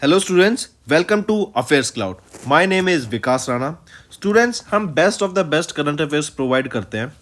Hello students, welcome to affairs cloud. My name is Vikas Rana. Students, हम best of the best current affairs provide करते हैं।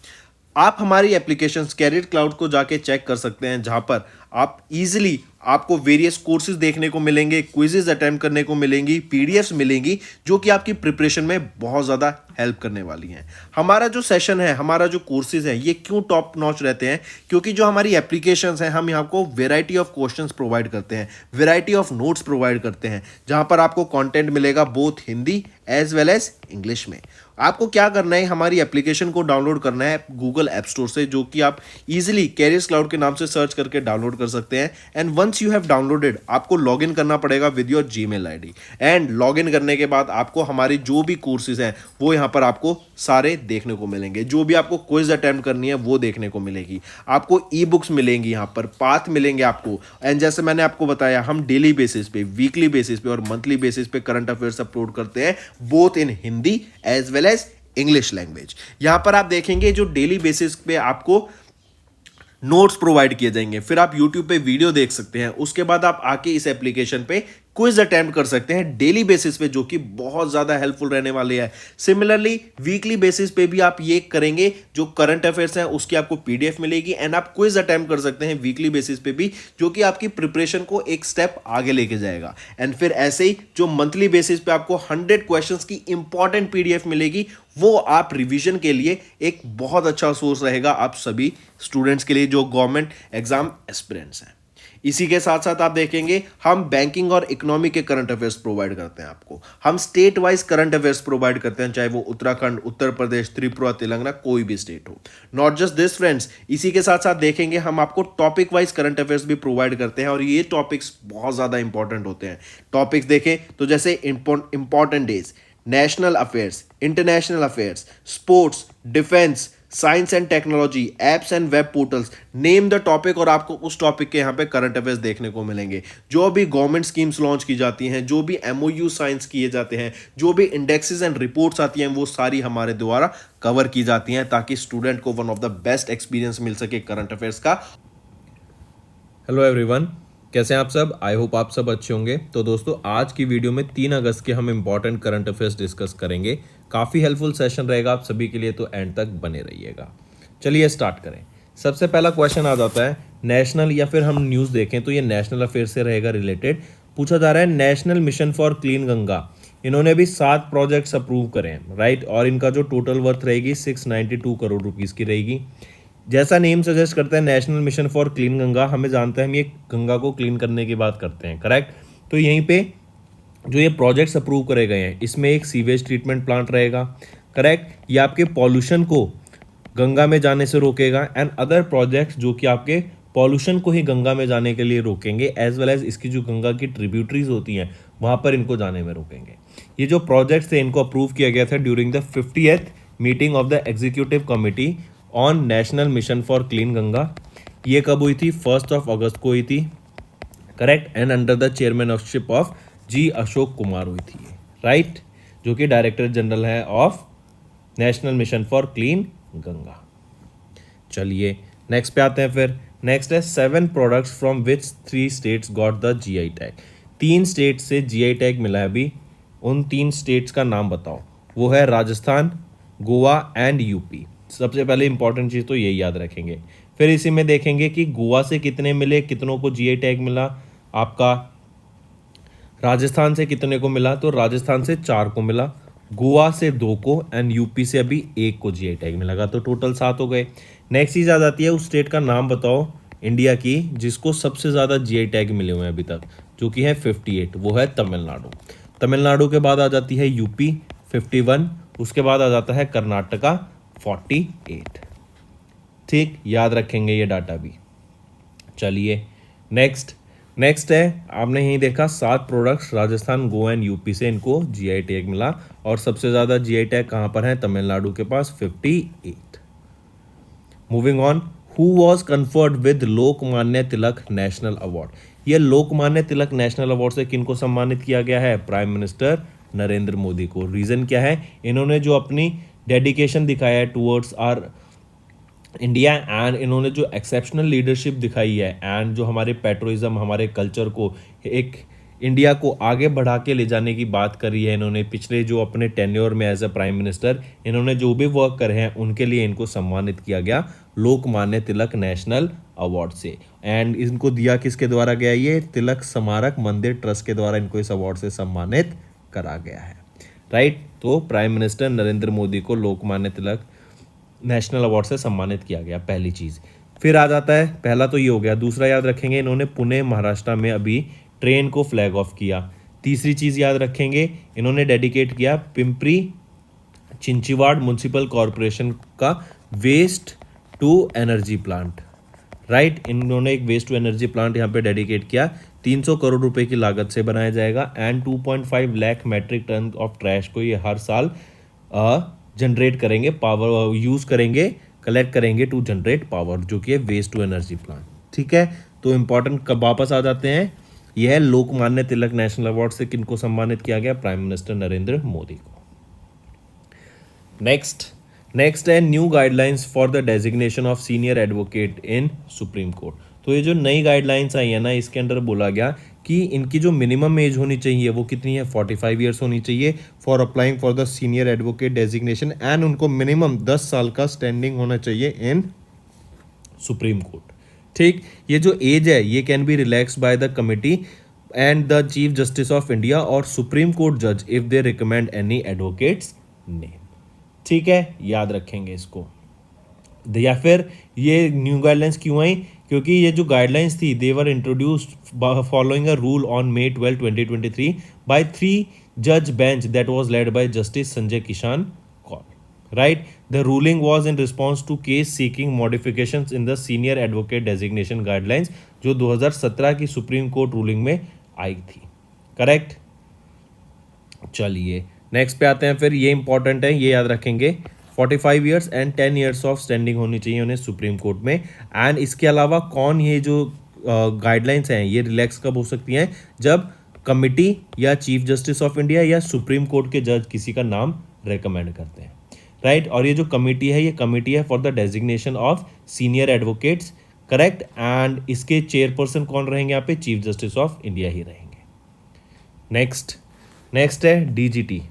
आप हमारी application career cloud को जाके चेक कर सकते हैं, जहां पर आप इजीली आपको वेरियस कोर्सेज देखने को मिलेंगे, क्विजेज अटेम्प्ट करने को मिलेंगी, पीडीएफ्स मिलेंगी जो कि आपकी प्रिपरेशन में बहुत ज़्यादा हेल्प करने वाली हैं। हमारा जो सेशन है, हमारा जो कोर्सेज है, ये क्यों टॉप नॉच रहते हैं? क्योंकि जो हमारी एप्लीकेशंस हैं, हम यहाँ को वेराइटी ऑफ क्वेश्चंस प्रोवाइड करते हैं, वेराइटी ऑफ नोट्स प्रोवाइड करते हैं, जहां पर आपको कंटेंट मिलेगा both Hindi as well as English में। आपको क्या करना है, हमारी एप्लीकेशन को डाउनलोड करना है गूगल ऐप स्टोर से, जो कि आप इजीली कैरियर्स क्लाउड के नाम से सर्च करके डाउनलोड कर सकते हैं। And once you have downloaded, आपको लॉगिन करना पड़ेगा with your Gmail ID. And login करने के बाद आपको हमारी जो भी कोर्सेज हैं वो यहाँ पर आपको सारे देखने को मिलेंगे। जो भी आपको क्विज अटेम्प्ट करनी है वो देखने को मिलेगी। आपको ई बुक्स मिलेंगी, यहाँ पर पाथ मिलेंगे आपको। एंड जैसे मैंने आपको बताया, हम डेली बेसिस पे, वीकली बेसिस पे और मंथली बेसिस पे करंट अफेयर्स अपलोड करते हैं, both in Hindi as well as English language. यहां पर आप देखेंगे जो डेली बेसिस पे आपको नोट्स प्रोवाइड किए जाएंगे, फिर आप यूट्यूब पे वीडियो देख सकते हैं, उसके बाद आप आके इस एप्लीकेशन पे क्विज अटेम्प्ट कर सकते हैं डेली बेसिस पे, जो कि बहुत ज़्यादा हेल्पफुल रहने वाले हैं। सिमिलरली वीकली बेसिस पे भी आप ये करेंगे, जो करंट अफेयर्स हैं उसकी आपको पीडीएफ मिलेगी एंड आप क्विज अटेम्प्ट कर सकते हैं वीकली बेसिस पे भी, जो कि आपकी प्रिपरेशन को एक स्टेप आगे लेके जाएगा। एंड फिर ऐसे ही जो मंथली बेसिस पे आपको 100 क्वेश्चंस की इंपॉर्टेंट पीडीएफ मिलेगी, वो आप रिवीजन के लिए एक बहुत अच्छा सोर्स रहेगा आप सभी स्टूडेंट्स के लिए जो गवर्नमेंट एग्जाम एस्पिरेंट्स हैं। इसी के साथ साथ आप देखेंगे, हम बैंकिंग और इकोनॉमी के करंट अफेयर्स प्रोवाइड करते हैं आपको। हम state wise current affairs provide करते हैं, चाहे वो उत्तराखंड, उत्तर प्रदेश, त्रिपुरा, तेलंगाना, कोई भी स्टेट हो। नॉट जस्ट दिस फ्रेंड्स, इसी के साथ साथ देखेंगे हम आपको टॉपिक वाइज करंट अफेयर्स भी प्रोवाइड करते हैं, और ये टॉपिक्स बहुत ज़्यादा इंपॉर्टेंट होते हैं। टॉपिक्स देखें तो जैसे important days, national affairs, international affairs, sports, defence, science and technology, apps and web portals, name the topic, और आपको उस टॉपिक के यहाँ पे करंट अफेयर्स देखने को मिलेंगे। जो भी गवर्नमेंट स्कीम्स लॉन्च की जाती हैं, जो भी एमओयू साइंस किए जाते हैं, जो भी इंडेक्सेस एंड रिपोर्ट्स आती हैं, वो सारी हमारे द्वारा कवर की जाती हैं, ताकि स्टूडेंट को one of the best experience मिल सके करंट अफेयर्स का। हेलो एवरीवन, कैसे हैं आप सब? आई होप आप सब अच्छे होंगे। तो दोस्तों, आज की वीडियो में 3 अगस्त के हम इंपॉर्टेंट करंट अफेयर्स डिस्कस करेंगे। काफ़ी हेल्पफुल सेशन रहेगा आप सभी के लिए, तो एंड तक बने रहिएगा। चलिए स्टार्ट करें। सबसे पहला क्वेश्चन आ जाता है नेशनल, या फिर हम न्यूज़ देखें तो ये नेशनल अफेयर से रहेगा रिलेटेड। पूछा जा रहा है national mission for clean Ganga, इन्होंने भी 7 प्रोजेक्ट्स अप्रूव करे हैं, राइट। और इनका जो टोटल वर्थ रहेगी 692 करोड़ रुपीज़ की रहेगी। जैसा नेम सजेस्ट करता है national mission for clean Ganga, हमें जानते हैं हम ये गंगा को क्लीन करने की बात करते हैं, करेक्ट। तो यहीं पे जो ये प्रोजेक्ट्स अप्रूव करे गए हैं, इसमें एक सीवेज ट्रीटमेंट प्लांट रहेगा, करेक्ट। ये आपके पॉल्यूशन को गंगा में जाने से रोकेगा, एंड अदर प्रोजेक्ट्स जो कि आपके पॉल्यूशन को ही गंगा में जाने के लिए रोकेंगे, एज वेल एज इसकी जो गंगा की ट्रिब्यूटरीज होती हैं वहाँ पर इनको जाने में रोकेंगे। ये जो प्रोजेक्ट्स थे इनको अप्रूव किया गया था during the 50th meeting of the executive committee on national mission for clean Ganga. ये कब हुई थी? 1 अगस्त को हुई थी, correct. And under the chairmanship of G Ashok Kumar हुई थी, राइट, जो कि डायरेक्टर जनरल है of national mission for clean Ganga. चलिए नेक्स्ट पे आते हैं। फिर नेक्स्ट है 7 products from which 3 states got the GI tag. 3 state से जीआई टैग मिला है अभी, उन 3 स्टेट्स का नाम बताओ। वो है राजस्थान, गोवा एंड यूपी। सबसे पहले इंपॉर्टेंट चीज़ तो यही याद रखेंगे। फिर इसी में देखेंगे कि गोवा से कितने मिले, कितनों को जीआई टैग मिला। आपका राजस्थान से कितने को मिला? तो राजस्थान से 4 को मिला, गोवा से 2 को, एंड यूपी से अभी 1 को जीआई टैग मिलेगा, तो टोटल 7 हो गए। नेक्स्ट चीज़ आ जाती है उस स्टेट का नाम बताओ इंडिया की जिसको सबसे ज़्यादा जीआई टैग मिले हुए हैं अभी तक, जो कि है 58, वो है तमिलनाडु। तमिलनाडु के बाद आ जाती है यूपी 51, उसके बाद आ जाता है कर्नाटका 48। ठीक, याद रखेंगे ये डाटा भी। चलिए नेक्स्ट है, आपने यही देखा 7 products Rajasthan, Goa and UP से इनको जीआई टैग मिला, और सबसे ज़्यादा जीआई टैग कहाँ पर है? तमिलनाडु के पास 58। Moving on, who was conferred with Lokmanya Tilak national award. ये लोकमान्य तिलक नेशनल अवार्ड से किनको सम्मानित किया गया है? प्राइम मिनिस्टर नरेंद्र मोदी को। रीज़न क्या है? इन्होंने जो अपनी डेडिकेशन दिखाया है टूवर्ड्स आर इंडिया, एंड इन्होंने जो एक्सेप्शनल लीडरशिप दिखाई है, एंड जो हमारे पेट्रोइज्म, हमारे कल्चर को एक इंडिया को आगे बढ़ा के ले जाने की बात करी है इन्होंने। पिछले जो अपने टेन्योर में एज अ प्राइम मिनिस्टर इन्होंने जो भी वर्क करे हैं उनके लिए इनको सम्मानित किया गया लोकमान्य तिलक नेशनल अवार्ड से। एंड इनको दिया किसके द्वारा गया, ये तिलक स्मारक मंदिर ट्रस्ट के द्वारा इनको इस अवार्ड से सम्मानित करा गया है। राइट, तो प्राइम मिनिस्टर नरेंद्र मोदी को लोकमान्य तिलक नेशनल अवार्ड से सम्मानित किया गया, पहली चीज़। फिर आ जाता है, पहला तो ये हो गया। दूसरा याद रखेंगे, इन्होंने पुणे महाराष्ट्र में अभी ट्रेन को फ्लैग ऑफ किया। तीसरी चीज़ याद रखेंगे, इन्होंने डेडिकेट किया पिंपरी चिंचवाड़ म्युनिसिपल कॉरपोरेशन का waste to energy plant. Right, इन्होंने एक वेस्ट टू एनर्जी प्लांट यहाँ पे डेडिकेट किया। 300 करोड़ रुपए की लागत से बनाया जाएगा and 2.5 lakh metric ton of trash को ये हर साल जनरेट करेंगे, पावर यूज़ करेंगे, कलेक्ट करेंगे टू जनरेट पावर, जो कि है वेस्ट टू एनर्जी प्लांट। ठीक है, तो इंपॉर्टेंट कब वापस आ जाते हैं, यह है लोकमान्य तिलक नेशनल अवार्ड से किनको सम्मानित किया गया, प्राइम मिनिस्टर नरेंद्र मोदी को। नेक्स्ट है new guidelines for the designation of senior advocate in supreme court. तो ये जो नई गाइडलाइंस आई है ना, इसके अंदर बोला गया कि इनकी जो मिनिमम एज होनी चाहिए वो कितनी है, 45 ईयर्स होनी चाहिए for applying for the senior advocate designation and उनको मिनिमम 10 साल का स्टैंडिंग होना चाहिए इन सुप्रीम कोर्ट। ठीक, ये जो एज है ये can be relaxed by the committee and the chief justice of India और सुप्रीम कोर्ट जज if they recommend any advocates name. ठीक है, याद रखेंगे इसको। या फिर ये न्यू गाइडलाइंस क्यों आई, क्योंकि ये जो गाइडलाइंस थी they were introduced following a rule on May 12, 2023 by 3 जज bench that was led by justice Sanjay Kishan Kaul. Right, the ruling was in response to case seeking modifications in the senior advocate designation guidelines जो 2017 की supreme court ruling में आई थी। Correct, चलिए next पे आते हैं। फिर ये इंपॉर्टेंट है, ये याद रखेंगे, 45 years and 10 years of standing होनी चाहिए उन्हें सुप्रीम कोर्ट में। एंड इसके अलावा कौन, ये जो गाइडलाइंस हैं ये रिलैक्स कब हो सकती हैं, जब कमिटी या चीफ जस्टिस ऑफ इंडिया या सुप्रीम कोर्ट के जज किसी का नाम रेकमेंड करते हैं। राइट, और ये जो कमिटी है ये कमिटी है for the designation of senior advocates. Correct, and इसके चेयरपर्सन कौन रहेंगे यहाँ पे, चीफ जस्टिस ऑफ इंडिया ही रहेंगे। नेक्स्ट है डीजीटी।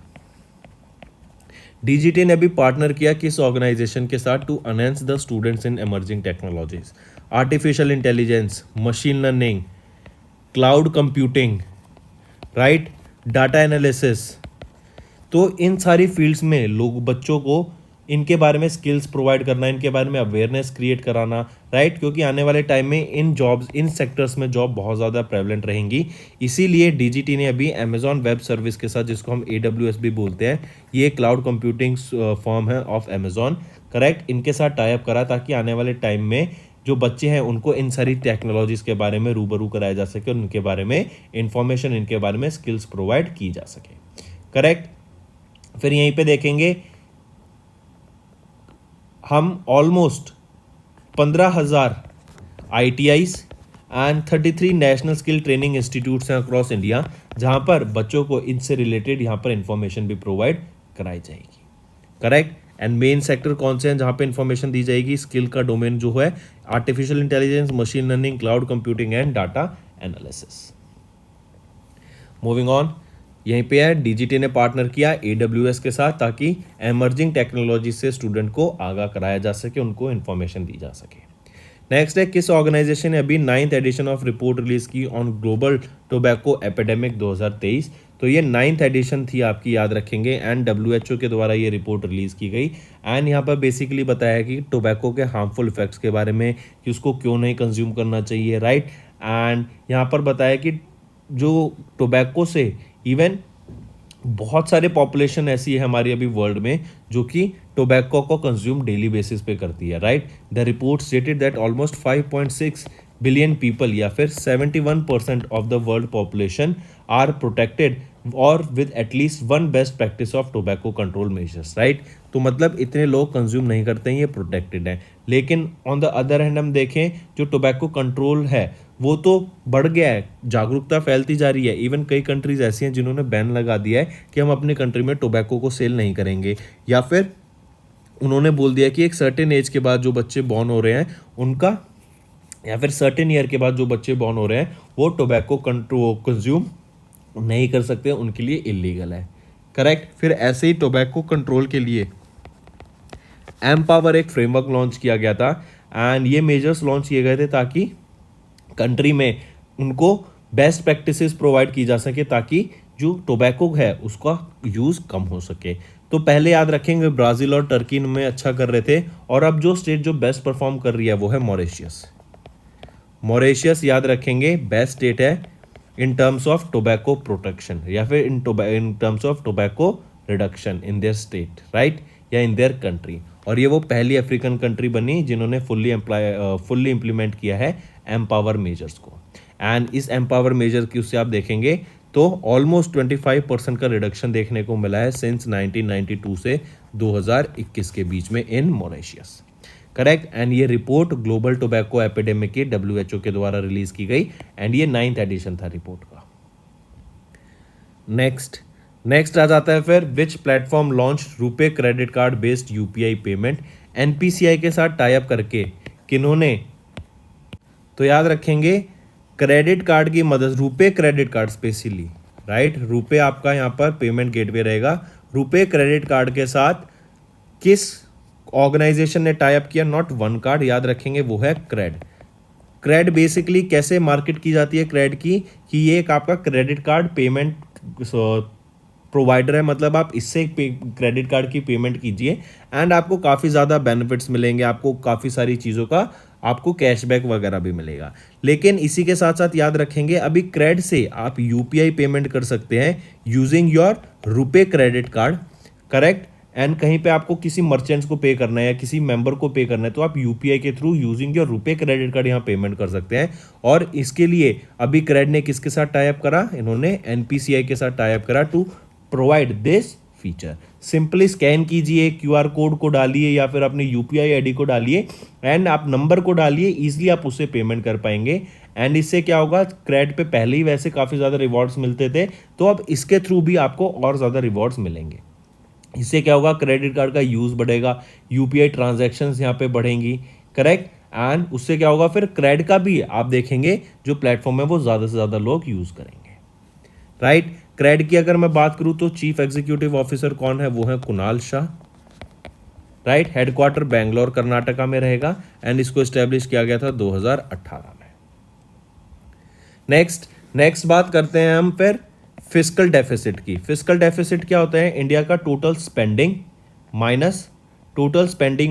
डीजीटी ने अभी पार्टनर किया किस ऑर्गेनाइजेशन के साथ, to enhance the students in emerging technologies, artificial intelligence, machine learning, cloud computing, right, data analysis. तो इन सारी फील्ड्स में लोग बच्चों को इनके बारे में स्किल्स प्रोवाइड करना, इनके बारे में अवेयरनेस क्रिएट कराना। राइट, क्योंकि आने वाले टाइम में इन जॉब्स, इन सेक्टर्स में जॉब बहुत ज़्यादा प्रेवलेंट रहेंगी। इसीलिए डीजीटी ने अभी अमेजॉन वेब सर्विस के साथ, जिसको हम AWS भी बोलते हैं, ये क्लाउड कंप्यूटिंग फर्म है ऑफ अमेजॉन। करेक्ट, इनके साथ टाई अप करा ताकि आने वाले टाइम में जो बच्चे हैं उनको इन सारी टेक्नोलॉजीज़ के बारे में रूबरू कराया जा सके और उनके बारे में इंफॉर्मेशन, इनके बारे में स्किल्स प्रोवाइड की जा सके। करेक्ट, फिर यहीं पे देखेंगे हम almost 15,000 ITIs and 33 national skill training institutes हैं अक्रॉस इंडिया, जहां पर बच्चों को इनसे रिलेटेड यहाँ पर इंफॉर्मेशन भी प्रोवाइड कराई जाएगी। करेक्ट, एंड मेन सेक्टर कौन से हैं जहां पे इंफॉर्मेशन दी जाएगी, स्किल का डोमेन जो है artificial intelligence, machine learning, cloud computing and data analysis. Moving on, यहीं पे है डीजीटी ने पार्टनर किया AWS के साथ ताकि एमर्जिंग टेक्नोलॉजी से स्टूडेंट को आगाह कराया जा सके, उनको इन्फॉर्मेशन दी जा सके। नेक्स्ट है, किस ऑर्गेनाइजेशन ने अभी 9th edition of report release की ऑन ग्लोबल टोबैको एपिडेमिक 2023। तो ये 9th एडिशन थी आपकी, याद रखेंगे, एंड WHO के द्वारा ये रिपोर्ट रिलीज की गई। एंड यहाँ पर बेसिकली बताया कि टोबैको के हार्मफुल इफेक्ट्स के बारे में कि उसको क्यों नहीं कंज्यूम करना चाहिए। राइट, एंड यहाँ पर बताया कि जो टोबैको से इवन बहुत सारे पॉपुलेशन ऐसी है हमारी अभी वर्ल्ड में जो कि टोबैको को कंज्यूम डेली बेसिस पे करती है। Right, the report stated that almost 5.6 billion people या फिर 71% of the world population are protected और with at least one best practice of tobacco control measures. Right, तो मतलब इतने लोग कंज्यूम नहीं करते हैं, ये प्रोटेक्टेड हैं। लेकिन ऑन द अदर हैंड हम देखें, जो टोबैको कंट्रोल है वो तो बढ़ गया है, जागरूकता फैलती जा रही है। इवन कई कंट्रीज ऐसी हैं जिन्होंने बैन लगा दिया है कि हम अपनी कंट्री में टोबैको को सेल नहीं करेंगे, या फिर उन्होंने बोल दिया कि एक सर्टेन एज के बाद जो बच्चे बॉर्न हो रहे हैं उनका, या फिर सर्टेन ईयर के बाद जो बच्चे बॉर्न हो रहे हैं वो टोबैको कंज्यूम नहीं कर सकते, उनके लिए इलीगल है। करेक्ट। फिर ऐसे ही टोबैको कंट्रोल के लिए एम्पावर एक फ्रेमवर्क लॉन्च किया गया था, एंड ये मेजर्स लॉन्च किए गए थे ताकि कंट्री में उनको बेस्ट प्रैक्टिसेस प्रोवाइड की जा सके, ताकि जो टोबैको है उसका यूज़ कम हो सके। तो पहले याद रखेंगे ब्राज़ील और टर्की में अच्छा कर रहे थे, और अब जो स्टेट जो बेस्ट परफॉर्म कर रही है वो है मॉरिशियस। मॉरिशियस याद रखेंगे बेस्ट स्टेट है in terms of tobacco protection, या फिर in terms of tobacco reduction in their state, right, या इन देयर कंट्री। और ये वो पहली अफ्रीकन कंट्री बनी जिन्होंने फुल्ली इम्प्लीमेंट किया है एम्पावर मेजर्स को। एंड इस एम्पावर मेजर की उससे आप देखेंगे तो ऑलमोस्ट 25% का रिडक्शन देखने को मिला है सिंस 1992 से 2021 के बीच में इन मॉरिशियस। करेक्ट। एंड ये रिपोर्ट ग्लोबल टोबैको एपिडेमिक की WHO के द्वारा रिलीज की गई, एंड ये 9th एडिशन था रिपोर्ट का। नेक्स्ट आ जाता है फिर which platform launch RuPay credit card based UPI payment. NPCI के साथ टाई अप करके किन्होंने, तो याद रखेंगे क्रेडिट कार्ड की मदद, RuPay credit card specially, right, RuPay आपका यहाँ पर पेमेंट गेटवे रहेगा। रुपे क्रेडिट कार्ड के साथ किस ऑर्गेनाइजेशन ने टाई अप किया? नॉट वन कार्ड, याद रखेंगे वो है क्रेड। क्रेड बेसिकली कैसे मार्केट की जाती है क्रेड की, कि ये एक आपका क्रेडिट कार्ड पेमेंट प्रोवाइडर है, मतलब आप इससे क्रेडिट कार्ड की पेमेंट कीजिए एंड आपको काफ़ी ज़्यादा बेनिफिट्स मिलेंगे, आपको काफ़ी सारी चीज़ों का आपको कैशबैक वगैरह भी मिलेगा। लेकिन इसी के साथ साथ याद रखेंगे अभी क्रेड से आप UPI पेमेंट कर सकते हैं using your RuPay credit card. Correct. And कहीं पे आपको किसी मर्चेंट्स को पे करना है या किसी मेंबर को पे करना है तो आप UPI के through using your RuPay credit card यहाँ पेमेंट कर सकते हैं। और इसके लिए अभी क्रेड ने किसके साथ टाई अप करा? इन्होंने NPCI के साथ टाई अप करा to provide this feature. Simply scan कीजिए, QR कोड को डालिए या फिर अपने UPI ID को डालिए एंड आप नंबर को डालिए, ईजिली आप उससे पेमेंट कर पाएंगे। एंड इससे क्या होगा, क्रेड पे पहले ही वैसे काफ़ी ज़्यादा रिवॉर्ड्स मिलते थे, तो अब इसके थ्रू भी आपको और ज़्यादा रिवॉर्ड्स मिलेंगे। इससे क्या होगा, क्रेडिट कार्ड का यूज़ बढ़ेगा, UPI ट्रांजैक्शंस यहाँ पे बढ़ेंगी। करेक्ट। एंड उससे क्या होगा, फिर क्रेड का भी आप देखेंगे जो प्लेटफॉर्म है वो ज़्यादा से ज़्यादा लोग यूज़ करेंगे। राइट। क्रेड की अगर मैं बात करूं तो चीफ एग्जीक्यूटिव ऑफिसर कौन है? वो है कुणाल शाह। राइट। हेडक्वार्टर बेंगलोर कर्नाटका में रहेगा एंड इसको एस्टेब्लिश किया गया था 2018 में। नेक्स्ट बात करते हैं हम फिर फिस्कल डेफिसिट की। फिस्कल डेफिसिट क्या होता है? इंडिया का total spending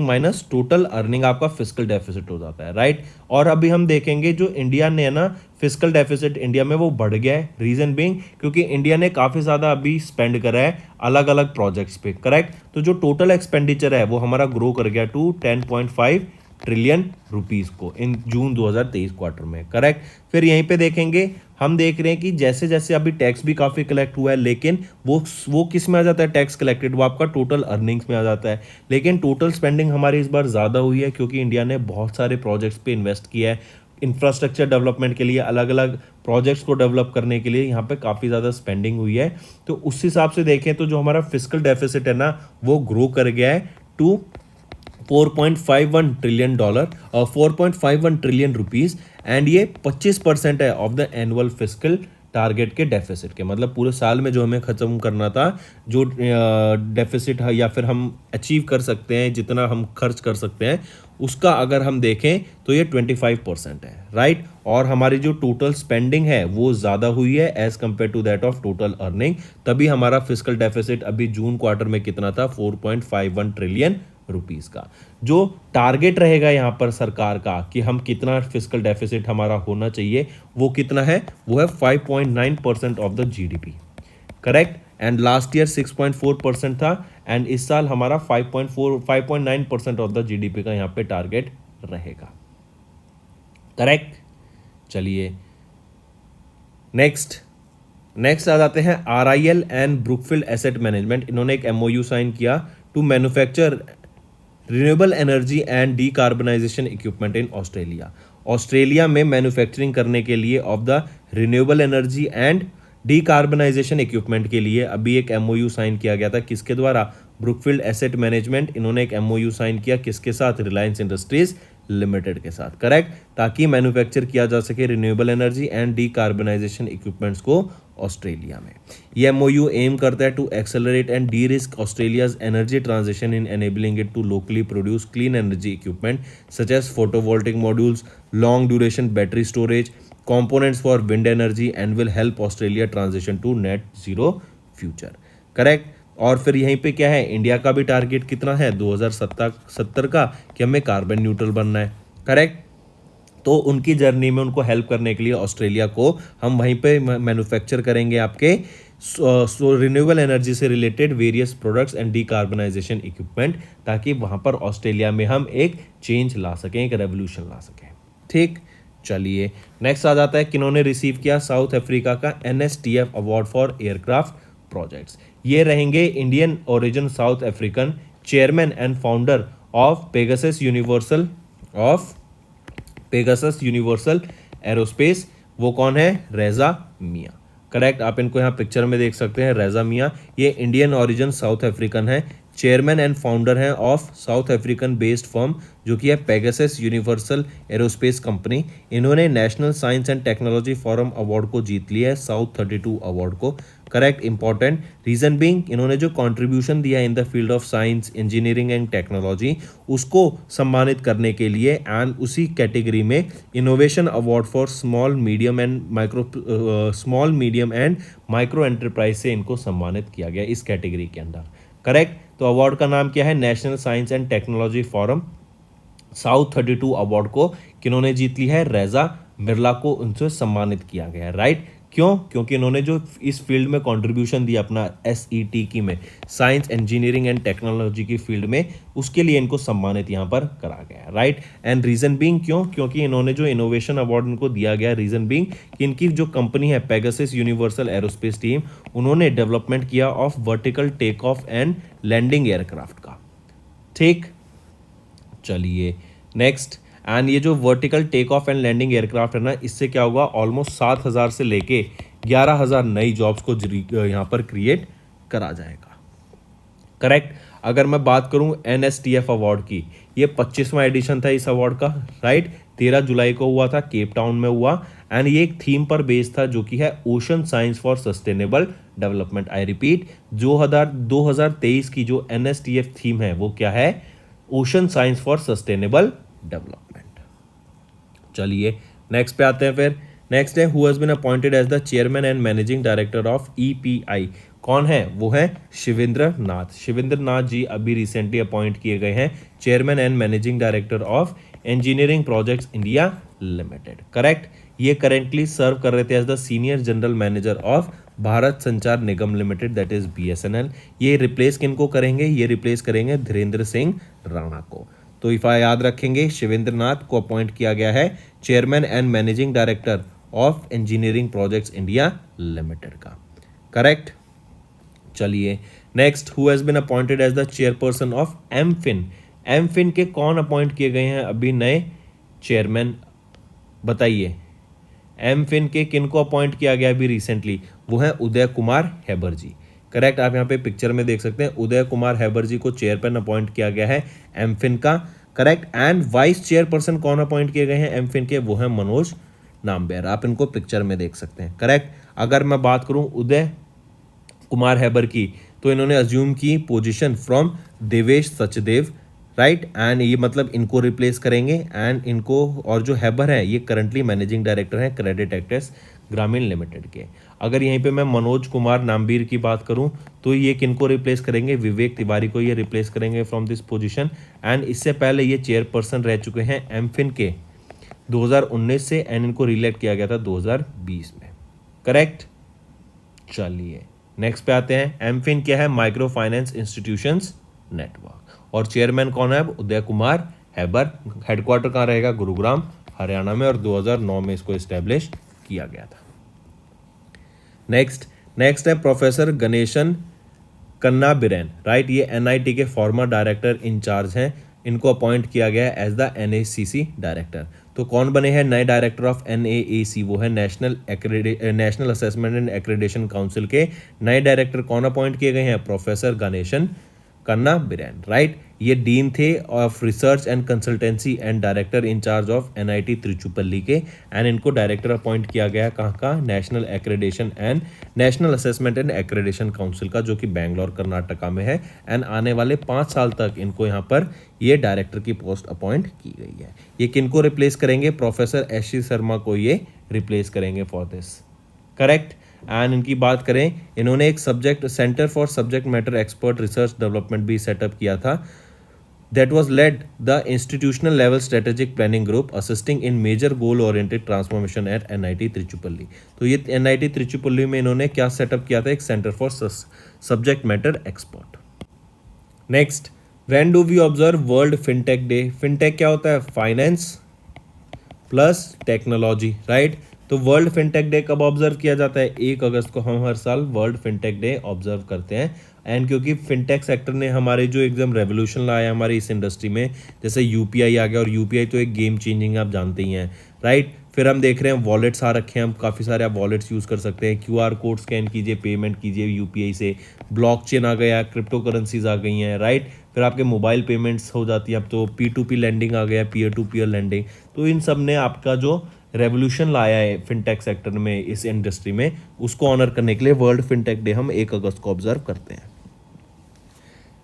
minus total earning आपका फिस्कल डेफिसिट हो जाता है। राइट। और अभी हम देखेंगे जो इंडिया ने ना फिस्कल डेफिसिट इंडिया में वो बढ़ गया है। रीजन बीइंग क्योंकि इंडिया ने काफ़ी ज़्यादा अभी स्पेंड करा है अलग अलग प्रोजेक्ट्स पे। करेक्ट। तो जो टोटल एक्सपेंडिचर है वो हमारा ग्रो कर गया टू 10.5 ट्रिलियन रुपीस को इन जून 2023 क्वार्टर में। करेक्ट। फिर यहीं पे देखेंगे, हम देख रहे हैं कि जैसे जैसे अभी टैक्स भी काफ़ी कलेक्ट हुआ है, लेकिन वो किस में आ जाता है टैक्स कलेक्टेड? वो आपका टोटल अर्निंग्स में आ जाता है। लेकिन टोटल स्पेंडिंग हमारी इस बार ज़्यादा हुई है क्योंकि इंडिया ने बहुत सारे प्रोजेक्ट्स पे इन्वेस्ट किया है। इंफ्रास्ट्रक्चर डेवलपमेंट के लिए, अलग अलग प्रोजेक्ट्स को डेवलप करने के लिए यहाँ पे काफ़ी ज़्यादा स्पेंडिंग हुई है। तो उस हिसाब से देखें तो जो हमारा फिस्कल डेफिसिट है ना वो ग्रो कर गया है टू $4.51 ट्रिलियन और 4.51 ट्रिलियन रुपीस। एंड ये 25% है of the annual fiscal target के डेफिसिट के, मतलब पूरे साल में जो हमें खत्म करना था जो डेफिसिट है या फिर हम अचीव कर सकते हैं, जितना हम खर्च कर सकते हैं उसका अगर हम देखें तो ये 25% है। राइट। और हमारी जो टोटल स्पेंडिंग है वो ज़्यादा हुई है as compare to that of total earning, तभी हमारा फिस्कल डेफिसिट अभी जून क्वार्टर में कितना था? 4.51 ट्रिलियन रुपीस का। जो टारगेट रहेगा यहाँ पर सरकार का कि हम कितना फिस्कल डेफिसिट हमारा होना चाहिए वो कितना है? वो है 5.9% of the GDP। Correct. And last year 6.4% था एंड इस साल हमारा 5.9% ऑफ द GDP का यहाँ पे टारगेट रहेगा। करेक्ट। चलिए नेक्स्ट आ जाते हैं RIL and Brookfield asset management. इन्होंने एक MOU साइन किया to manufacture renewable energy and decarbonisation equipment in Australia में मैन्युफैक्चरिंग करने के लिए of the renewable energy and decarbonisation equipment के लिए अभी एक MOU साइन किया गया था। किसके द्वारा? Brookfield asset management. इन्होंने एक MOU साइन किया किसके साथ? रिलायंस इंडस्ट्रीज लिमिटेड के साथ, करेक्ट, ताकि मैन्युफैक्चर किया जा सके renewable energy and decarbonisation equipments को ऑस्ट्रेलिया में। ये एमओयू एम करता है to accelerate and derisk Australia's energy transition in enabling it to locally produce clean energy equipment such as photovoltaic modules, long duration battery storage, components for wind energy and will help Australia transition to net zero future, correct. और फिर यहीं पे क्या है, India का भी target कितना है 2070 का कि हमें कार्बन न्यूट्रल बनना है, करेक्ट। तो उनकी जर्नी में उनको हेल्प करने के लिए ऑस्ट्रेलिया को हम वहीं पे मैन्युफैक्चर करेंगे आपके रिन्यूएबल एनर्जी से related various products and decarbonisation equipment, ताकि वहाँ पर ऑस्ट्रेलिया में हम एक चेंज ला सकें, एक रेवोल्यूशन ला सकें, ठीक। चलिए नेक्स्ट आ जाता है, किन्होंने रिसीव किया साउथ अफ्रीका का NSTF award for aircraft projects. ये रहेंगे Indian origin south African chairman and founder of Pegasus universal aerospace. वो कौन है, रेजा मियाँ, करेक्ट। आप इनको यहाँ पिक्चर में देख सकते हैं, रेजा मियाँ। ये इंडियन ओरिजिन साउथ अफ्रीकन है, चेयरमैन एंड फाउंडर हैं of south African based firm जो कि है पेगासस यूनिवर्सल एरोस्पेस कंपनी। इन्होंने national science and technology forum award को जीत लिया है, साउथ 32 अवार्ड को, करेक्ट। इंपॉर्टेंट रीजन बीइंग, इन्होंने जो कंट्रीब्यूशन दिया in the field of science, engineering and technology, उसको सम्मानित करने के लिए एंड उसी कैटेगरी में innovation award for small medium and micro enterprise से इनको सम्मानित किया गया इस कैटेगरी के अंदर, करेक्ट। तो अवार्ड का नाम क्या है, national science and technology forum south 32 award को किन्होंने जीत ली है, रेजा मिर्ला को उनसे सम्मानित किया गया है, राइट। क्यों, क्योंकि इन्होंने जो इस फील्ड में कंट्रीब्यूशन दिया अपना SET की में, साइंस इंजीनियरिंग एंड टेक्नोलॉजी की फील्ड में, उसके लिए इनको सम्मानित यहाँ पर करा गया है, राइट। एंड रीजन बीइंग, क्यों, क्योंकि इन्होंने जो इनोवेशन अवार्ड इनको दिया गया, रीजन बीइंग कि इनकी जो कंपनी है पेगासस यूनिवर्सल एरोस्पेस टीम, उन्होंने डेवलपमेंट किया of vertical take off and landing aircraft का, ठीक। चलिए नेक्स्ट, एंड ये जो vertical take off and landing aircraft है ना, इससे क्या होगा, ऑलमोस्ट 7,000 से लेके 11,000 नई जॉब्स को यहाँ पर क्रिएट करा जाएगा, करेक्ट। अगर मैं बात करूँ NSTF अवार्ड की, ये 25वां एडिशन था इस अवार्ड का, राइट। 13 जुलाई को हुआ था, केप टाउन में हुआ, एंड ये एक थीम पर बेस्ड था जो कि है ocean science for sustainable development. I repeat, 2023 की जो NSTF थीम है वो क्या है, ocean science for sustainable development. चलिए नेक्स्ट पे आते हैं। फिर नेक्स्ट है, who has been appointed as the chairman and managing director of EPI। कौन है, वो है शिवेंद्र नाथ। शिवेंद्र नाथ जी अभी रिसेंटली अपॉइंट किए गए हैं chairman and managing director of engineering projects India limited, correct. ये करेंटली सर्व कर रहे थे as the senior general manager of Bharat Sanchar Nigam limited, that is BSNL। ये रिप्लेस किनको करेंगे, ये रिप्लेस करेंगे धीरेन्द्र सिंह राणा को। तो इफा याद रखेंगे, शिवेंद्र नाथ को अपॉइंट किया गया है chairman and managing director of engineering projects India limited का, करेक्ट। चलिए next, who has been appointed as the chairperson of MFIN. MFIN के कौन अपॉइंट किए गए हैं अभी नए चेयरमैन, बताइए। एमफिन के किनको अपॉइंट किया गया अभी रिसेंटली, वो है उदय कुमार हैबर जी, करेक्ट। आप यहाँ पे पिक्चर में देख सकते हैं, उदय कुमार हैबर जी को चेयरमैन अपॉइंट किया गया है एमफिन का, करेक्ट। एंड वाइस चेयरपर्सन कौन अपॉइंट किए गए हैं एमफिन के, वो है मनोज नाम्बियर। आप इनको पिक्चर में देख सकते हैं, करेक्ट। अगर मैं बात करूं उदय कुमार हैबर की, तो इन्होंने अज्यूम की position from Devesh Sachdev, right. And ये मतलब इनको रिप्लेस करेंगे, एंड इनको, और जो हैबर है ये करंटली मैनेजिंग डायरेक्टर हैं क्रेडिट एक्टर्स ग्रामीण लिमिटेड के। अगर यहीं पे मैं मनोज कुमार नाम्बीर की बात करूं, तो ये किनको रिप्लेस करेंगे, विवेक तिवारी को ये रिप्लेस करेंगे फ्रॉम दिस पोजीशन। एंड इससे पहले ये चेयरपर्सन रह चुके हैं एमफिन के 2019 से, एंड इनको रिलेक्ट किया गया था 2020 में, करेक्ट। चलिए नेक्स्ट पे आते हैं। एमफिन क्या है, माइक्रो फाइनेंस इंस्टीट्यूशंस नेटवर्क, और चेयरमैन कौन है, उदय कुमार हैबर। हेडक्वार्टर कहाँ रहेगा, गुरुग्राम हरियाणा में, और 2009 में इसको इस्टेब्लिश किया गया था। नेक्स्ट है प्रोफेसर गणेशन कन्नाबिरन, राइट। ये NIT के फॉर्मर डायरेक्टर इंचार्ज हैं, इनको अपॉइंट किया गया है एज द NACC डायरेक्टर। तो कौन बने हैं नए डायरेक्टर ऑफ NAAC, वो है national assessment and accreditation council के नए डायरेक्टर। कौन अपॉइंट किए गए हैं, प्रोफेसर गणेशन कन्ना बिरेन, राइट। ये डीन थे of research and consultancy and director in charge of NIT Tiruchirappalli के। एंड इनको डायरेक्टर अपॉइंट किया गया कहाँ का, national accreditation and national assessment and accreditation council का, जो कि बेंगलोर कर्नाटका में है। एंड आने वाले 5 साल तक इनको यहाँ पर ये डायरेक्टर की पोस्ट अपॉइंट की गई है। ये किनको रिप्लेस करेंगे, प्रोफेसर एस.सी. शर्मा को ये रिप्लेस करेंगे फॉर दिस, करेक्ट। एंड इनकी बात करें, इन्होंने एक subject centre for subject matter expert research development भी सेटअप किया था। That was led the institutional level strategic planning group assisting in major goal oriented transformation at NIT Tiruchirappalli. तो ये एनआईटी तिरुचिरापल्ली में इन्होंने क्या सेटअप किया था, एक centre for subject matter expert. Next, when do we observe world fintech day. Fintech क्या होता है, फाइनेंस प्लस टेक्नोलॉजी, राइट। तो वर्ल्ड फिनटेक डे कब ऑब्जर्व किया जाता है, 1 अगस्त को हम हर साल वर्ल्ड फिनटेक डे ऑब्जर्व करते हैं। एंड क्योंकि फिनटेक सेक्टर ने हमारे जो एकदम रेवोल्यूशन लाया हमारी इस इंडस्ट्री में, जैसे यूपीआई आ गया, और यूपीआई तो एक गेम चेंजिंग आप जानते ही हैं, राइट। फिर हम देख रहे हैं वॉलेट्स आ रखे हैं, हम काफ़ी सारे आप वॉलेट्स यूज़ कर सकते हैं, क्यूआर कोड स्कैन कीजिए, पेमेंट कीजिए यूपीआई से, ब्लॉकचेन आ गया, क्रिप्टो करेंसीज आ गई हैं, राइट। फिर आपके मोबाइल पेमेंट्स हो जाती हैं, अब तो P2P लैंडिंग आ गया, पीयर टू पीयर लैंडिंग। तो इन सब ने आपका जो रेवोल्यूशन लाया है फिनटेक सेक्टर में, इस इंडस्ट्री में, उसको ऑनर करने के लिए वर्ल्ड फिनटेक डे हम 1 अगस्त को ऑब्जर्व करते हैं।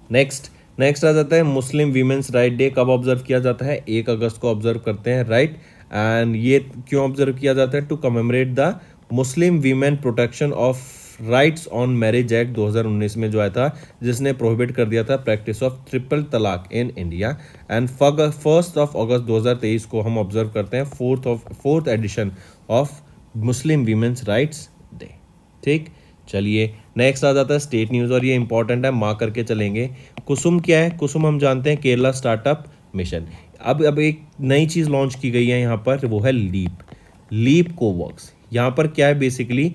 नेक्स्ट आ जाता है मुस्लिम वीमेंस राइट डे। कब ऑब्जर्व किया जाता है, 1 अगस्त को ऑब्जर्व करते हैं, राइट। एंड ये क्यों ऑब्जर्व किया जाता है, to commemorate the Muslim women protection of rights on marriage act 2019 में जो आया था, जिसने प्रोहिबिट कर दिया था प्रैक्टिस ऑफ ट्रिपल तलाक इन इंडिया। एंड 1 अगस्त 2023 को हम ऑब्जर्व करते हैं fourth edition of Muslim women's rights day, ठीक। चलिए नेक्स्ट आ जाता है स्टेट न्यूज़, और ये इंपॉर्टेंट है, मार्क करके चलेंगे। कुसुम क्या है, कुसुम हम जानते हैं केरला स्टार्टअप मिशन। अब एक नई चीज़ लॉन्च की गई है यहाँ पर, वो है लीप कोवर्क्स। यहाँ पर क्या है बेसिकली,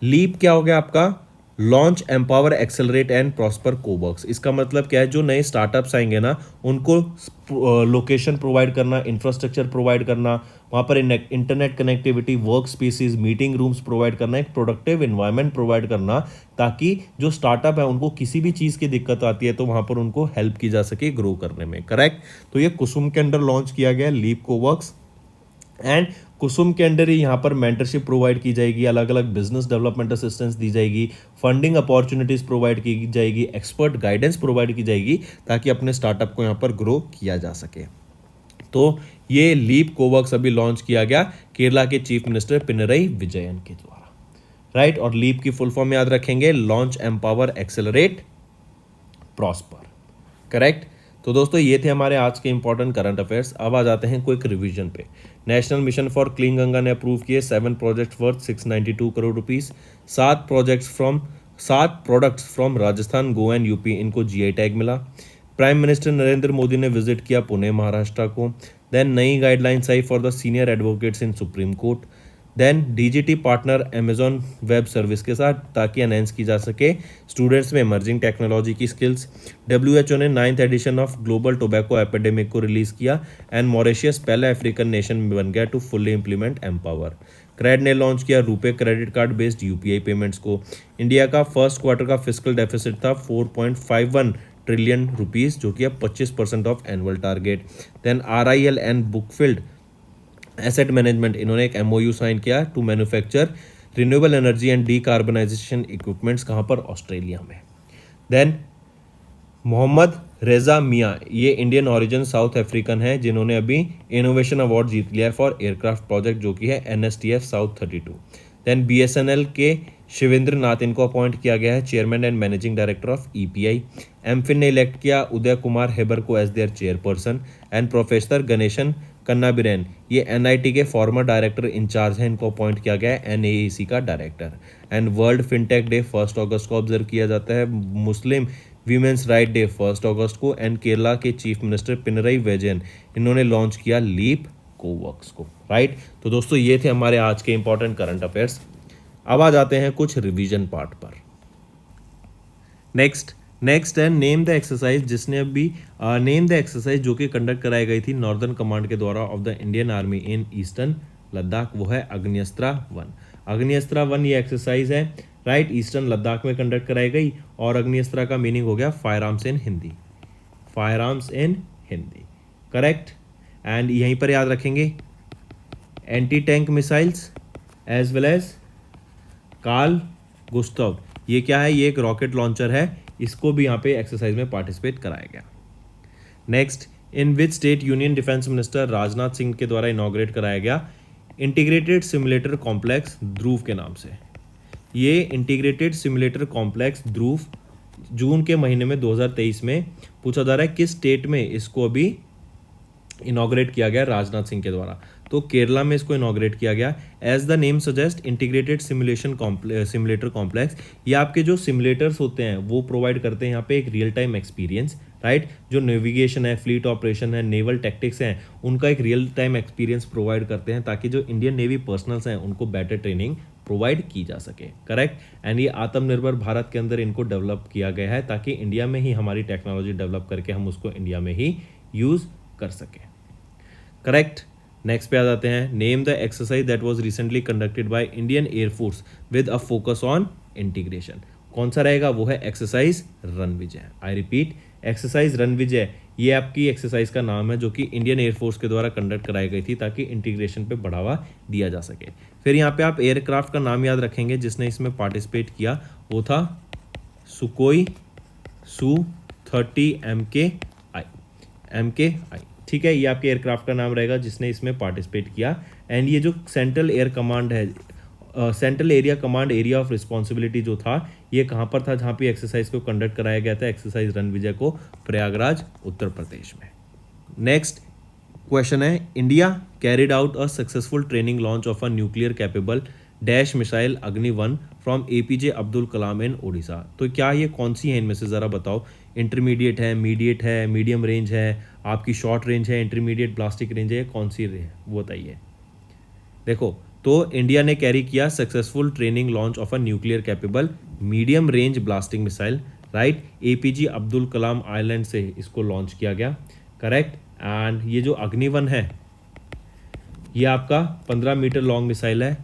लीप क्या हो गया आपका, launch empower accelerate and prosper coworks. इसका मतलब क्या है, जो नए स्टार्टअप्स आएंगे ना, उनको लोकेशन प्रोवाइड करना, इंफ्रास्ट्रक्चर प्रोवाइड करना, वहाँ पर internet connectivity, work spaces, meeting rooms provide करना, एक प्रोडक्टिव इन्वायरमेंट प्रोवाइड करना, ताकि जो स्टार्टअप है उनको किसी भी चीज़ की दिक्कत आती है तो वहाँ पर उनको हेल्प की जा सके ग्रो करने में, करेक्ट। तो ये कुसुम के अंडर लॉन्च किया गया लीप कोवर्क्स। एंड कुसुम के अंडर ही यहाँ पर मेंटरशिप प्रोवाइड की जाएगी, अलग अलग बिजनेस डेवलपमेंट असिस्टेंस दी जाएगी, फंडिंग अपॉर्चुनिटीज़ प्रोवाइड की जाएगी, एक्सपर्ट गाइडेंस प्रोवाइड की जाएगी, ताकि अपने स्टार्टअप को यहाँ पर ग्रो किया जा सके। तो ये लीप कोवर्क्स अभी लॉन्च किया गया केरला के चीफ मिनिस्टर पिनरई विजयन के द्वारा, राइट। और लीप की फुल फॉर्म याद रखेंगे, launch empower accelerate prosper, correct. तो दोस्तों ये थे हमारे आज के इंपॉर्टेंट करंट अफेयर्स। अब आ जाते हैं क्विक रिवीजन पे। National mission for clean Ganga ने अप्रूव किए 7 project worth 692 crore rupees. 7 products from Rajasthan, Goa and UP, इनको जीआई टैग मिला। प्राइम मिनिस्टर नरेंद्र मोदी ने विजिट किया पुणे महाराष्ट्र को। देन नई गाइडलाइंस आई for the senior advocates in supreme court. Then DGT partner Amazon web service के साथ, ताकि एनहेंस की जा सके स्टूडेंट्स में इमर्जिंग टेक्नोलॉजी की स्किल्स। WHO ने 9th edition of global tobacco epidemic को रिलीज किया। एंड मॉरिशियस पहला अफ्रीकन नेशन बन गया to fully implement empower. Cred ने लॉन्च किया RuPay credit card based UPI payments को। इंडिया का फर्स्ट क्वार्टर का फिस्कल डेफिसिट था 4.51 ट्रिलियन रुपीस, जो कि अब 25% of annual target. Then RIL and Brookfield asset management, इन्होंने एक MOU साइन किया to manufacture renewable energy and decarbonisation equipments, कहाँ पर, ऑस्ट्रेलिया में। देन मोहम्मद रेजा मियाँ, ये इंडियन ओरिजिन साउथ अफ्रीकन है, जिन्होंने अभी इनोवेशन अवार्ड जीत लिया है फॉर एयरक्राफ्ट प्रोजेक्ट, जो कि है NSTF साउथ 32। देन BSNL के शिवेंद्र नाथ, इनको अपॉइंट किया गया है chairman and managing director of EPI। MFIN ने इलेक्ट किया उदय कुमार हेबर को as their chairperson. And professor Ganesan Kannabiran, ये NIT के फॉर्मर डायरेक्टर इंचार्ज हैं, इनको अपॉइंट किया गया है NAAC का director. And world fintech day 1 अगस्त को ऑब्जर्व किया जाता है। मुस्लिम वीमेंस राइट डे 1 अगस्त को। एंड केरला के चीफ मिनिस्टर पिनरई विजयन, इन्होंने लॉन्च किया लीप कोवर्क्स को, राइट। तो दोस्तों ये थे हमारे आज के इंपॉर्टेंट करंट अफेयर्स। अब आ जाते हैं कुछ रिवीजन पार्ट पर। नेक्स्ट है नेम द एक्सरसाइज, जिसने अभी नेम द एक्सरसाइज जो कि कंडक्ट कराई गई थी नॉर्दर्न कमांड के द्वारा of the Indian army in eastern Ladakh, वो है अग्नियस्त्रा 1। अग्नियस्त्रा 1 ये एक्सरसाइज है राइट, ईस्टर्न लद्दाख में कंडक्ट कराई गई। और अग्निअस्त्रा का मीनिंग हो गया firearms in Hindi, firearms in Hindi, correct. And यहीं पर याद रखेंगे anti tank missiles as well as Carl Gustav, ये क्या है, ये एक रॉकेट लॉन्चर है, इसको भी यहाँ पे एक्सरसाइज में पार्टिसिपेट कराया गया। Next, in which state union defence minister Rajnath Singh के द्वारा इनॉग्रेट कराया गया इंटीग्रेटेड सिमुलेटर कॉम्प्लेक्स ध्रुव के नाम से। ये इंटीग्रेटेड सिमुलेटर कॉम्प्लेक्स ध्रुव जून के महीने में 2023 में पूछा जा रहा है किस स्टेट में इसको अभी इनॉग्रेट किया गया राजनाथ सिंह के द्वारा। तो केरला में इसको इनॉग्रेट किया गया। As the name suggest integrated simulator complex, ये आपके जो सिमुलेटर्स होते हैं वो प्रोवाइड करते हैं यहाँ पे एक रियल टाइम एक्सपीरियंस, राइट। जो नेविगेशन है, फ्लीट ऑपरेशन है, नेवल टैक्टिक्स हैं, उनका एक रियल टाइम एक्सपीरियंस प्रोवाइड करते हैं ताकि जो इंडियन नेवी पर्सनल्स हैं उनको बेटर ट्रेनिंग प्रोवाइड की जा सके, करेक्ट। एंड ये आत्मनिर्भर भारत के अंदर इनको डेवलप किया गया है ताकि इंडिया में ही हमारी टेक्नोलॉजी डेवलप करके हम उसको इंडिया में ही यूज़ कर सकें, करेक्ट। नेक्स्ट पे आ जाते हैं, name the exercise that was recently conducted by Indian air force with a focus on integration. कौन सा रहेगा, वो है exercise Ranvijay. I repeat, exercise Ranvijay, ये आपकी एक्सरसाइज का नाम है जो कि इंडियन एयरफोर्स के द्वारा कंडक्ट कराई गई थी ताकि इंटीग्रेशन पे बढ़ावा दिया जा सके। फिर यहाँ पे आप एयरक्राफ्ट का नाम याद रखेंगे जिसने इसमें पार्टिसिपेट किया, वो था सुकोई Su-30 MKI, ठीक है। ये आपके एयरक्राफ्ट का नाम रहेगा जिसने इसमें पार्टिसिपेट किया। एंड ये जो सेंट्रल एयर कमांड है, central area command area of responsibility जो था, ये कहाँ पर था जहाँ पे एक्सरसाइज को कंडक्ट कराया गया था, एक्सरसाइज रणविजय को, प्रयागराज उत्तर प्रदेश में। नेक्स्ट क्वेश्चन है, India carried out a successful training launch of a nuclear capable dash missile Agni one from APJ Abdul Kalam in Odisha. तो क्या ये कौन सी है इनमें से, ज़रा बताओ। इंटरमीडिएट है, मीडिएट है, मीडियम रेंज है, आपकी शॉर्ट रेंज है, इंटरमीडिएट ब्लास्टिक रेंज है, कौन सी है वो बताइए। देखो, तो इंडिया ने कैरी किया successful training launch of a nuclear capable medium range blasting missile, right. APJ Abdul Kalam island से इसको लॉन्च किया गया, करेक्ट। एंड ये जो अग्नि-1 है ये आपका 15 मीटर लॉन्ग मिसाइल है,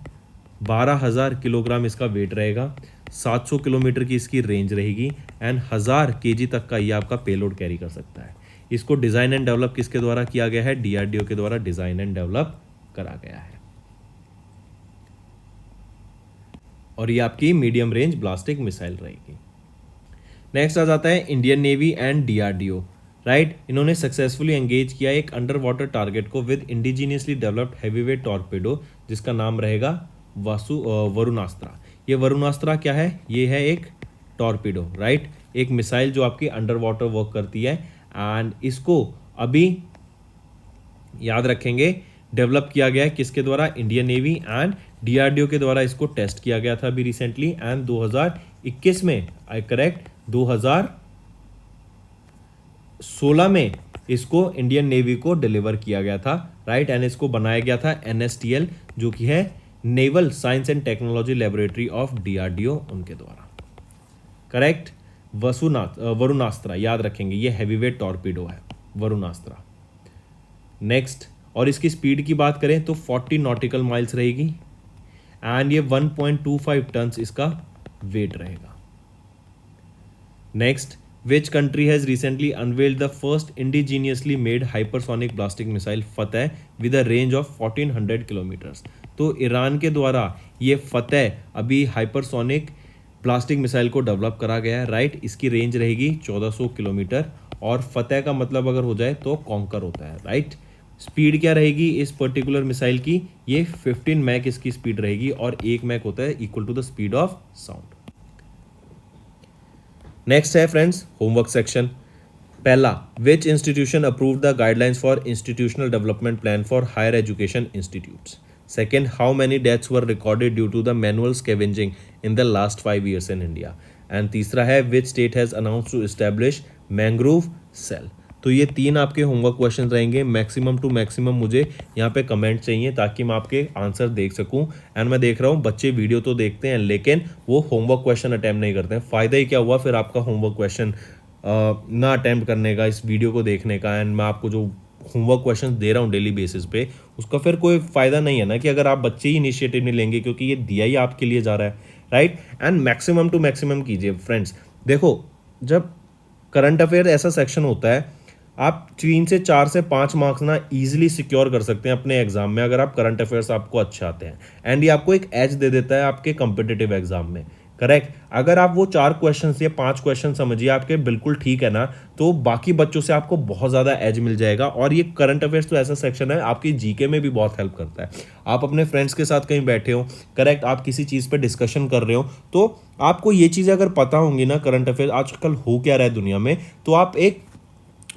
12,000 किलोग्राम इसका वेट रहेगा, 700 किलोमीटर की इसकी रेंज रहेगी एंड 1000 kg तक का ये आपका पेलोड कैरी कर सकता है। इसको डिज़ाइन एंड डेवलप किसके द्वारा किया गया है, DRDO के द्वारा डिज़ाइन एंड डेवलप करा गया है। और ये आपकी मीडियम रेंज ब्लास्टिक मिसाइल रहेगी। नेक्स्ट आ जाता है Indian navy and DRDO, right. इन्होंने सक्सेसफुली एंगेज किया एक अंडर वाटर टारगेट को with indigenously developed heavyweight torpedo जिसका नाम रहेगा वरुणास्त्रा। ये वरुणास्त्रा क्या है, ये है एक टॉर्पेडो, राइट, एक मिसाइल जो आपकी अंडर वाटर वर्क करती है। एंड इसको अभी याद रखेंगे डेवलप किया गया है किसके द्वारा, इंडियन नेवी एंड DRDO के द्वारा इसको टेस्ट किया गया था अभी रिसेंटली। एंड 2021 में, आई करेक्ट, 2016 में इसको इंडियन नेवी को डिलीवर किया गया था, राइट। एंड इसको बनाया गया था NSTL जो कि है naval science and technology laboratory of DRDO उनके द्वारा, करेक्ट। वरुणास्त्रा याद रखेंगे, ये हैवीवेट टॉर्पीडो है वरुणास्त्रा। नेक्स्ट, और इसकी स्पीड की बात करें तो 40 नॉटिकल माइल्स रहेगी एंड ये 1.25 टन्स इसका वेट रहेगा। Next, which country has recently unveiled the first indigenously made hypersonic ballistic missile Fateh with a range of 1400 kilometers। तो ईरान के द्वारा ये फतेह अभी हाइपरसोनिक ब्लास्टिक मिसाइल को डेवलप करा गया है, राइट। इसकी रेंज रहेगी 1400 किलोमीटर और फतेह का मतलब अगर हो जाए तो कॉन्कर होता है, राइट। स्पीड क्या रहेगी इस पर्टिकुलर मिसाइल की, ये 15 मैक इसकी स्पीड रहेगी और 1 मैक होता है equal to the speed of sound. Next है फ्रेंड्स होमवर्क सेक्शन। पहला, which institution approved the guidelines for institutional development plan for higher education institutes. Second, how many deaths were recorded due to the manual scavenging in the last 5 years in India. And तीसरा है, which state has announce to establish mangrove cell. तो ये 3 आपके homework question रहेंगे। Maximum to maximum मुझे यहाँ पे comment चाहिए ताकि मैं आपके आंसर देख सकूँ। एंड मैं देख रहा हूँ बच्चे वीडियो तो देखते हैं लेकिन वो होमवर्क क्वेश्चन अटैम्प्ट नहीं करते हैं। फ़ायदा ही क्या हुआ फिर आपका होमवर्क क्वेश्चन ना अटैम्प्ट करने का, इस वीडियो को देखने का। एंड मैं आपको जो होमवर्क क्वेश्चन दे रहा हूँ डेली बेसिस पे, उसका फिर कोई फ़ायदा नहीं है ना कि अगर आप बच्चे ही इनिशिएटिव नहीं लेंगे, क्योंकि ये दिया ही आपके लिए जा रहा है। Right, and maximum to maximum कीजिए फ्रेंड्स। देखो, जब करंट अफेयर ऐसा सेक्शन होता है, आप 3 से 4 से 5 मार्क्स ना इजीली सिक्योर कर सकते हैं अपने एग्जाम में, अगर आप करंट अफेयर्स आपको अच्छे आते हैं, एंड ये आपको एक एज दे देता है आपके कॉम्पिटिटिव एग्जाम में। करेक्ट, अगर आप वो 4 क्वेश्चन या 5 क्वेश्चन समझिए आपके बिल्कुल ठीक है ना, तो बाकी बच्चों से आपको बहुत ज़्यादा एज मिल जाएगा। और ये करंट अफेयर्स तो ऐसा सेक्शन है आपकी जीके में भी बहुत हेल्प करता है। आप अपने फ्रेंड्स के साथ कहीं बैठे हो, करेक्ट, आप किसी चीज़ पे डिस्कशन कर रहे हो, तो आपको ये चीज़ें अगर पता होंगी ना, करंट अफेयर आजकल हो क्या रहा है दुनिया में, तो आप एक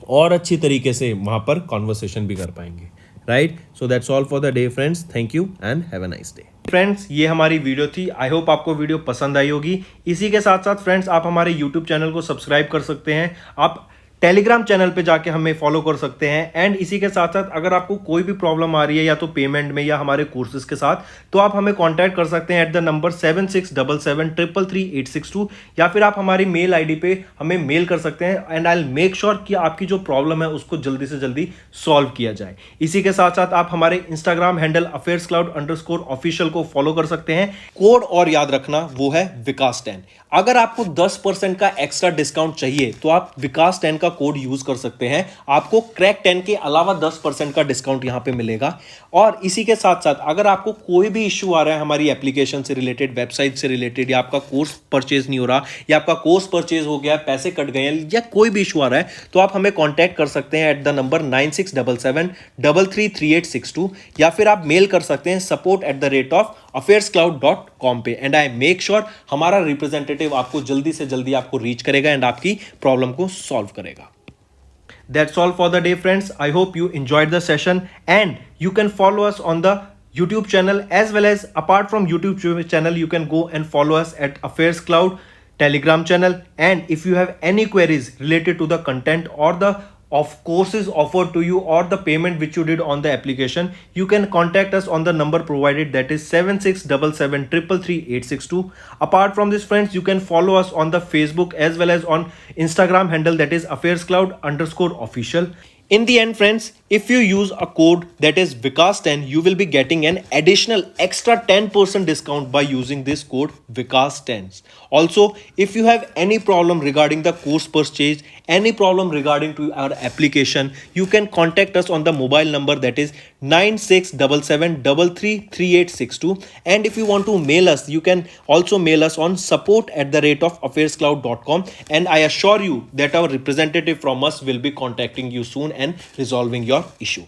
और अच्छी तरीके से वहाँ पर कॉन्वर्सेशन भी कर पाएंगे। Right, so that's all for the day friends, thank you and have a nice day. Friends, ये हमारी वीडियो थी। आई होप आपको वीडियो पसंद आई होगी। इसी के साथ साथ फ्रेंड्स, आप हमारे यूट्यूब चैनल को सब्सक्राइब कर सकते हैं, आप टेलीग्राम चैनल पे जाके हमें फॉलो कर सकते हैं। एंड इसी के साथ साथ अगर आपको कोई भी प्रॉब्लम आ रही है या तो पेमेंट में या हमारे कोर्सेज के साथ, तो आप हमें कांटेक्ट कर सकते हैं एट द नंबर 7677333862, या फिर आप हमारी मेल आईडी पे हमें मेल कर सकते हैं, and I will make sure कि आपकी जो प्रॉब्लम है उसको जल्दी से जल्दी सॉल्व किया जाए। इसी के साथ साथ आप हमारे इंस्टाग्राम हैंडल affairscloud_official को फॉलो कर सकते हैं। कोड और याद रखना, वो है विकास10। अगर आपको 10% का एक्स्ट्रा डिस्काउंट चाहिए तो आप विकास10 का कोड यूज कर सकते हैं, आपको क्रैक 10 के अलावा 10% का डिस्काउंट यहां पे मिलेगा। और इसी के साथ साथ अगर आपको कोई भी इश्यू आ रहा है हमारी एप्लीकेशन से रिलेटेड, वेबसाइट से रिलेटेड, या आपका कोर्स परचेज नहीं हो रहा, या आपका कोर्स परचेज हो गया, पैसे कट गए हैं, या कोई भी इशू आ रहा है, तो आप हमें कॉन्टैक्ट कर सकते हैं एट द नंबर 9677333862, या फिर आप मेल कर सकते हैं support@affairscloud.com पे, एंड आई मेक श्योर हमारा रिप्रेजेंटेटिव आपको जल्दी से जल्दी आपको रीच करेगा एंड आपकी प्रॉब्लम को सॉल्व करेगा। That's all for the day, friends. I hope you enjoyed the session, and you can follow us on the YouTube channel, as well as apart from YouTube channel, you can go and follow us at Affairs Cloud Telegram channel. And if you have any queries related to the content or the of courses offered to you or the payment which you did on the application, you can contact us on the number provided, that is 7677333862. Apart from this friends, you can follow us on the Facebook as well as on Instagram handle, that is affairscloud_official. In the end friends, if you use a code that is Vikas10, you will be getting an additional extra 10% discount by using this code Vikas10. Also, if you have any problem regarding the course purchase, any problem regarding to our application, you can contact us on the mobile number, that is 9677333862. And if you want to mail us, you can also mail us on support@affairscloud.com, and I assure you that our representative from us will be contacting you soon and resolving your issue.